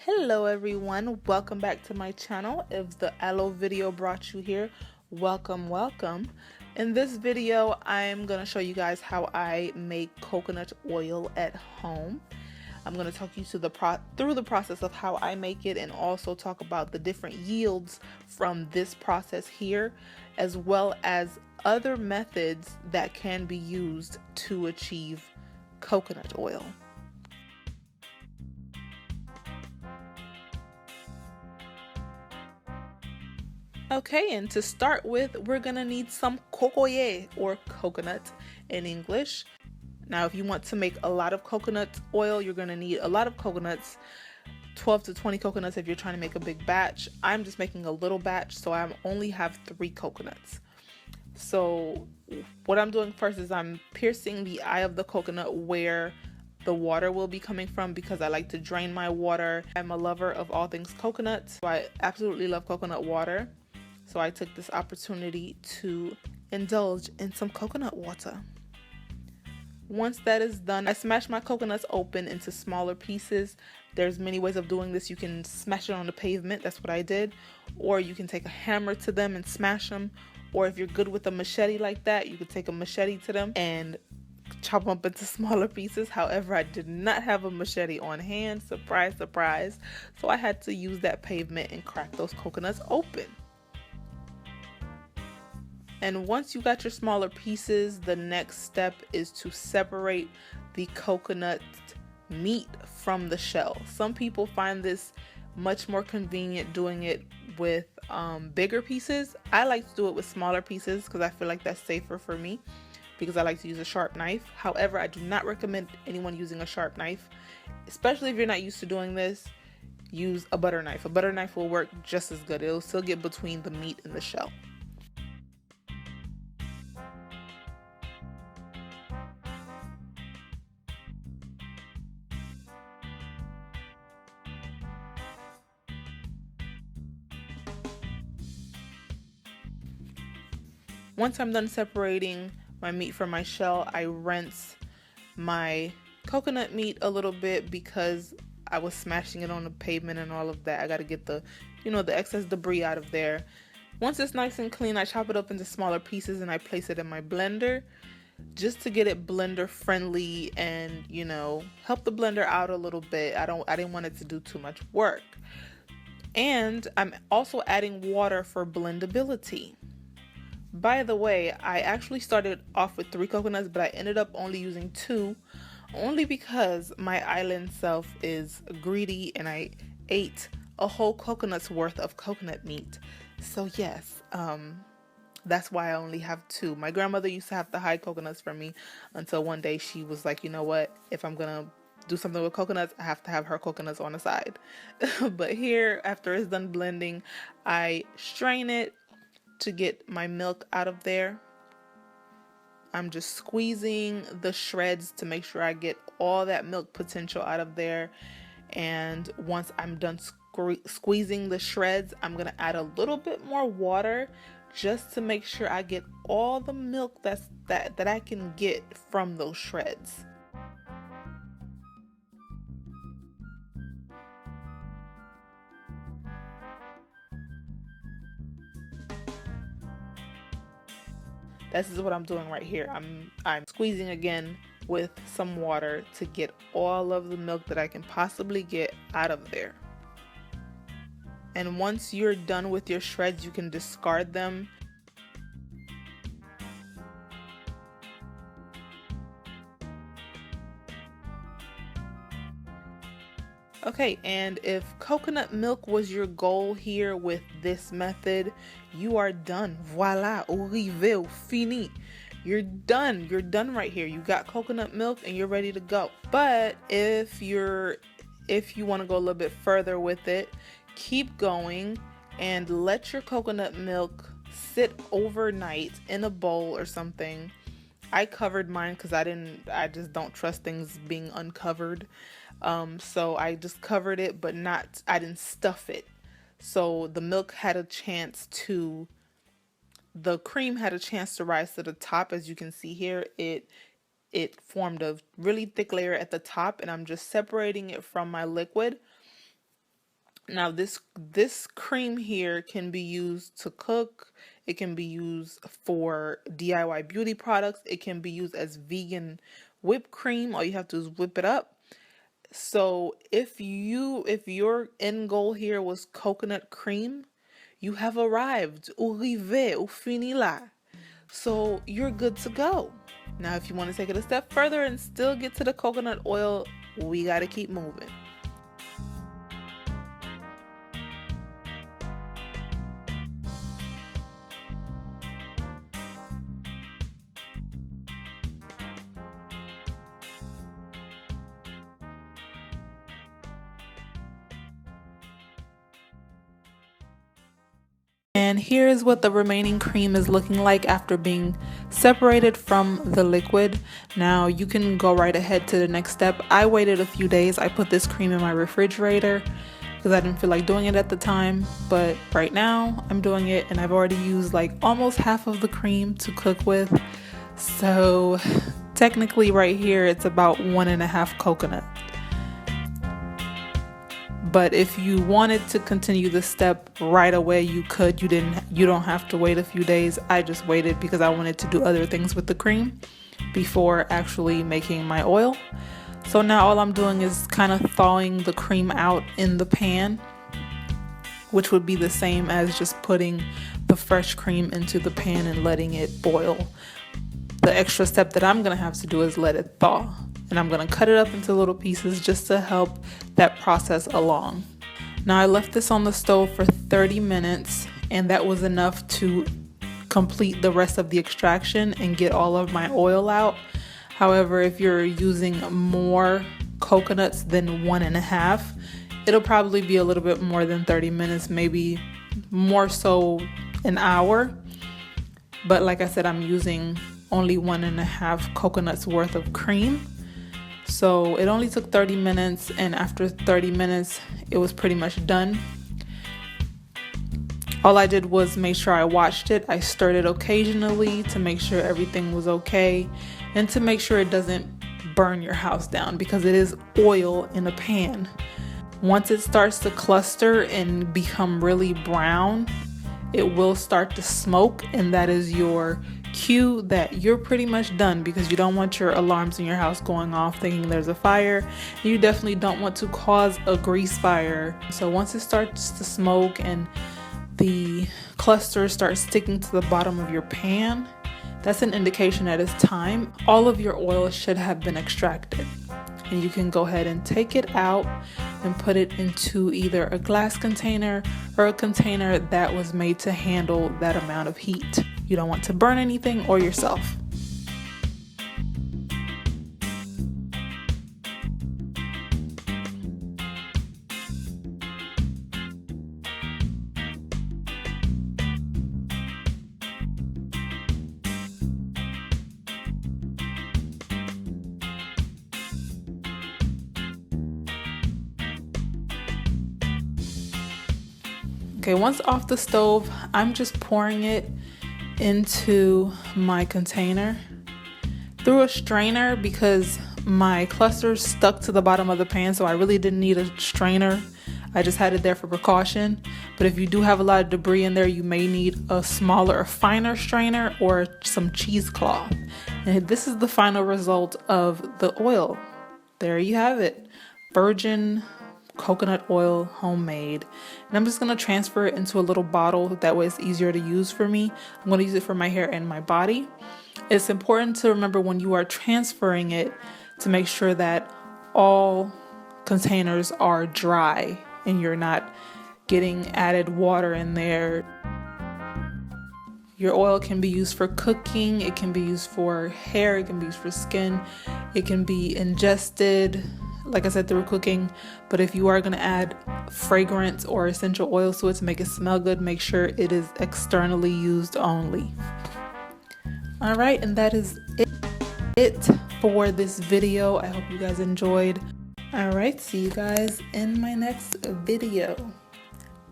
Hello everyone, welcome back to my channel. If the aloe video brought you here, welcome. In this video, I'm going to show you guys how I make coconut oil at home. I'm going to talk you through the process of how I make it and also talk about the different yields from this process here, as well as other methods that can be used to achieve coconut oil. Okay, and to start with, we're gonna need some cocoye, or coconut in English. Now, if you want to make a lot of coconut oil, you're gonna need a lot of coconuts, 12 to 20 coconuts if you're trying to make a big batch. I'm just making a little batch, so I only have 3 coconuts. So what I'm doing first is I'm piercing the eye of the coconut where the water will be coming from, because I like to drain my water. I'm a lover of all things coconut, so I absolutely love coconut water. So I took this opportunity to indulge in some coconut water. Once that is done, I smash my coconuts open into smaller pieces. There's many ways of doing this. You can smash it on the pavement, that's what I did, or you can take a hammer to them and smash them, or if you're good with a machete like that, you could take a machete to them and chop them up into smaller pieces. However, I did not have a machete on hand, surprise, surprise, so I had to use that pavement and crack those coconuts open. And once you got your smaller pieces, the next step is to separate the coconut meat from the shell. Some people find this much more convenient doing it with bigger pieces. I like to do it with smaller pieces because I feel like that's safer for me, because I like to use a sharp knife. However, I do not recommend anyone using a sharp knife, especially if you're not used to doing this. Use a butter knife. A butter knife will work just as good. It'll still get between the meat and the shell. Once I'm done separating my meat from my shell, I rinse my coconut meat a little bit because I was smashing it on the pavement and all of that. I got to get the excess debris out of there. Once it's nice and clean, I chop it up into smaller pieces and I place it in my blender just to get it blender friendly and, help the blender out a little bit. I didn't want it to do too much work. And I'm also adding water for blendability. By the way, I actually started off with 3 coconuts, but I ended up only using 2, only because my island self is greedy and I ate a whole coconut's worth of coconut meat. So yes, that's why I only have 2. My grandmother used to have to hide coconuts from me until one day she was like, you know what, if I'm gonna do something with coconuts, I have to have her coconuts on the side. But here, after it's done blending, I strain it to get my milk out of there. I'm just squeezing the shreds to make sure I get all that milk potential out of there. And once I'm done squeezing the shreds, I'm going to add a little bit more water just to make sure I get all the milk that I can get from those shreds. This is what I'm doing right here. I'm squeezing again with some water to get all of the milk that I can possibly get out of there. And once you're done with your shreds, you can discard them. Okay, and if coconut milk was your goal here with this method, you are done. Voila, arrivé, fini. You're done. You're done right here. You got coconut milk and you're ready to go. But if you want to go a little bit further with it, keep going and let your coconut milk sit overnight in a bowl or something. I covered mine because I just don't trust things being uncovered. So I just covered it, but I didn't stuff it. So the milk had a chance to, the cream had a chance to rise to the top. As you can see here, it formed a really thick layer at the top, and I'm just separating it from my liquid. Now this cream here can be used to cook. It can be used for DIY beauty products. It can be used as vegan whipped cream. All you have to do is whip it up. So if your end goal here was coconut cream, you have arrived. Arrivé, ou fini là. So you're good to go. Now if you want to take it a step further and still get to the coconut oil, we got to keep moving. And here's what the remaining cream is looking like after being separated from the liquid. Now you can go right ahead to the next step. I waited a few days. I put this cream in my refrigerator because I didn't feel like doing it at the time. But right now I'm doing it, and I've already used like almost half of the cream to cook with. So technically right here it's about 1.5 coconut. But if you wanted to continue the step right away, you could. You don't have to wait a few days. I just waited because I wanted to do other things with the cream before actually making my oil. So now all I'm doing is kind of thawing the cream out in the pan, which would be the same as just putting the fresh cream into the pan and letting it boil. The extra step that I'm gonna have to do is let it thaw. And I'm gonna cut it up into little pieces just to help that process along. Now I left this on the stove for 30 minutes, and that was enough to complete the rest of the extraction and get all of my oil out. However, if you're using more coconuts than 1.5, it'll probably be a little bit more than 30 minutes, maybe more so an hour. But like I said, I'm using only 1.5 coconuts worth of cream. So it only took 30 minutes, and after 30 minutes, it was pretty much done. All I did was make sure I watched it. I stirred it occasionally to make sure everything was okay and to make sure it doesn't burn your house down because it is oil in a pan. Once it starts to cluster and become really brown, it will start to smoke, and that is your cue that you're pretty much done, because you don't want your alarms in your house going off thinking there's a fire. You definitely don't want to cause a grease fire. So once it starts to smoke and the clusters start sticking to the bottom of your pan, that's an indication that it's time. All of your oil should have been extracted, and you can go ahead and take it out and put it into either a glass container or a container that was made to handle that amount of heat. You don't want to burn anything or yourself. Okay, once off the stove, I'm just pouring it into my container through a strainer because my clusters stuck to the bottom of the pan, so I really didn't need a strainer. I just had it there for precaution. But if you do have a lot of debris in there, you may need a smaller, finer strainer or some cheesecloth. And this is the final result of the oil. There you have it. Virgin coconut oil, homemade. And I'm just going to transfer it into a little bottle. That way it's easier to use for me. I'm going to use it for my hair and my body. It's important to remember when you are transferring it to make sure that all containers are dry and you're not getting added water in there. Your oil can be used for cooking, it can be used for hair, it can be used for skin, it can be ingested, like I said, through cooking. But if you are going to add fragrance or essential oils to it to make it smell good, make sure it is externally used only. All right, and that is it for this video. I hope you guys enjoyed. All right, see you guys in my next video.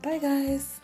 Bye guys.